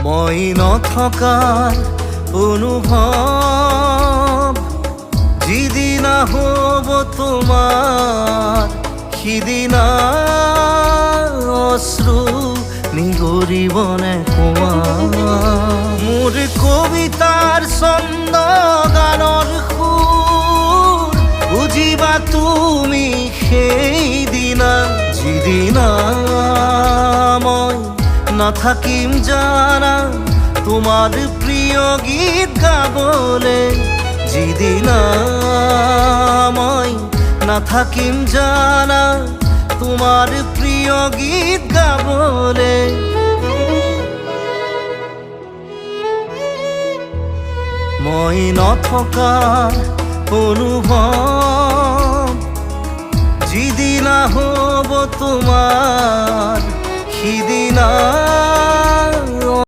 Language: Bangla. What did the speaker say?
মই নথকাৰ অনুভৱ যিদিনা হ'ব তোমাৰ সিদিনা অশ্ৰু নিগৰিবনে কোৱা মোৰ কবিতাৰ ছন্দ গানৰ সুৰ বুজিবা তুমি সেইদিনা যিদিনা মই নাথাকিম জানা তোমার প্রিয় গীত গাবলে যিদিনা মই নাথাকিম জানা তোমার প্রিয় গীত গাবলে মই নথকাৰ অনুভৱ যিদিনা হ'ব তোমাৰ সিদিনা